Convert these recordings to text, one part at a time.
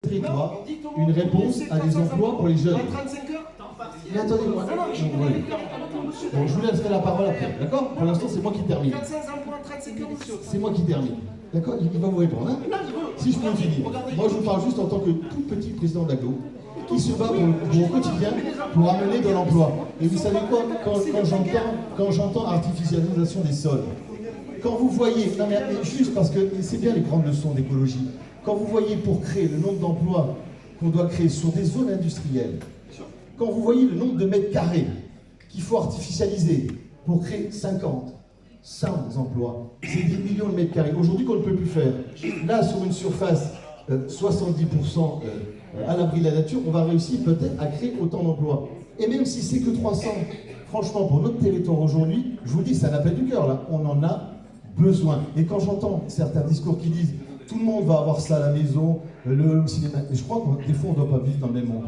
territoire une réponse à des emplois pour les jeunes. Mais attendez-moi. Bon, je vous laisserai la parole après, d'accord? Pour l'instant, c'est moi qui termine. C'est moi qui termine. D'accord? Il va vous répondre. Hein, si je peux finir. Moi, je vous parle juste en tant que tout petit président d'Aglo qui se bat pour au quotidien pour amener de l'emploi. Et vous savez quoi? Quand j'entends artificialisation des sols, quand vous voyez, non mais juste parce que c'est bien les grandes leçons d'écologie, quand vous voyez pour créer le nombre d'emplois qu'on doit créer sur des zones industrielles, quand vous voyez le nombre de mètres carrés qu'il faut artificialiser pour créer 50, 100 emplois, c'est des millions de mètres carrés. Aujourd'hui qu'on ne peut plus faire. Là, sur une surface 70% à l'abri de la nature, on va réussir peut-être à créer autant d'emplois. Et même si c'est que 300, franchement, pour notre territoire aujourd'hui, je vous dis, ça n'appelle du cœur, là, on en a besoin. Et quand j'entends certains discours qui disent tout le monde va avoir ça à la maison, le cinéma, et je crois que des fois on ne doit pas vivre dans le même monde.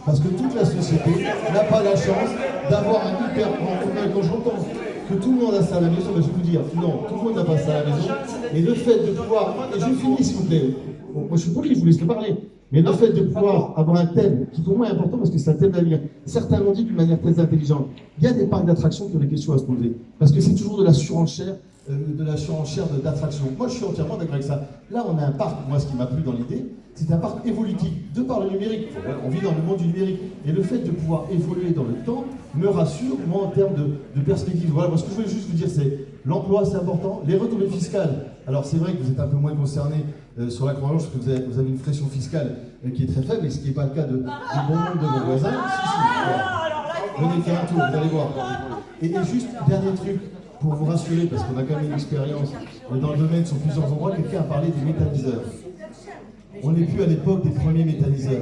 Parce que toute la société n'a pas la chance d'avoir un hyper grand commun. Quand j'entends que tout le monde a ça à la maison, ben je vais vous dire, non, tout le monde n'a pas ça à la maison. Et le fait de pouvoir, et je finis s'il vous plaît, moi je suis poli, je vous laisse le parler, mais le fait de pouvoir avoir un thème qui pour moi est important parce que c'est un thème d'avenir, certains l'ont dit d'une manière très intelligente, il y a des parcs d'attractions qui ont des questions à se poser, parce que c'est toujours de la surenchère d'attraction. Moi, je suis entièrement d'accord avec ça. Là, on a un parc, moi, ce qui m'a plu dans l'idée, c'est un parc évolutif, de par le numérique. On vit dans le monde du numérique. Et le fait de pouvoir évoluer dans le temps me rassure, moi, en termes de perspective. Voilà, moi, ce que je voulais juste vous dire, c'est l'emploi, c'est important. Les retombées fiscales, alors c'est vrai que vous êtes un peu moins concerné sur la Croix-Rouge, parce que vous avez une pression fiscale qui est très faible, et ce qui n'est pas le cas de bon nombre de vos voisins. Venez faire un tour, vous allez voir. Et juste, dernier truc, pour vous rassurer, parce qu'on a quand même une expérience dans le domaine sur plusieurs endroits, quelqu'un a parlé des méthaniseurs. On n'est plus à l'époque des premiers méthaniseurs.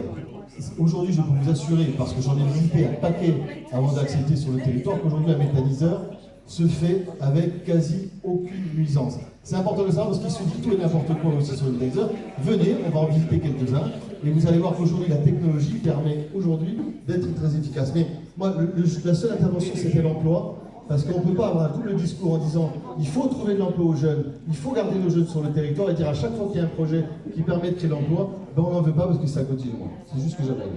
Aujourd'hui, je peux vous assurer, parce que j'en ai visité un paquet avant d'accepter sur le territoire, qu'aujourd'hui un méthaniseur se fait avec quasi aucune nuisance. C'est important de le savoir parce qu'il se dit tout et n'importe quoi aussi sur le méthaniseur. Venez, on va en visiter quelques-uns, et vous allez voir qu'aujourd'hui la technologie permet aujourd'hui d'être très efficace. Mais moi, la seule intervention, c'était l'emploi. Parce qu'on ne peut pas avoir un double discours en disant il faut trouver de l'emploi aux jeunes, il faut garder nos jeunes sur le territoire et dire à chaque fois qu'il y a un projet qui permet de créer l'emploi, ben on n'en veut pas parce que ça continue. C'est juste ce que j'avais à dire.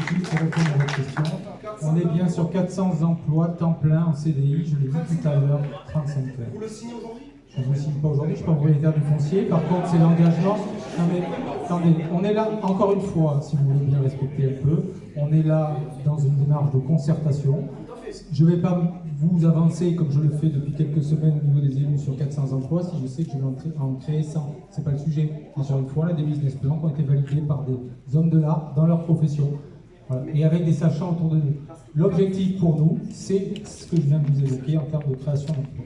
Juste pour répondre à votre question, on est bien sur 400 emplois temps plein en CDI, je l'ai dit tout à l'heure, 35 heures. Vous le signez aujourd'hui? Je ne le signe pas aujourd'hui, je ne suis pas propriétaire du foncier. Par contre, c'est l'engagement. Non mais, attendez, on est là, encore une fois, si vous voulez bien respecter un peu, on est là dans une démarche de concertation. Je ne vais pas vous avancer, comme je le fais depuis quelques semaines au niveau des élus, sur 400 emplois, si je sais que je vais en créer 100. Ce n'est pas le sujet. Encore une fois, là, des business plans qui ont été validés par des hommes de l'art dans leur profession. Voilà. Et avec des sachants autour de nous. L'objectif pour nous, c'est ce que je viens de vous évoquer en termes de création d'emplois.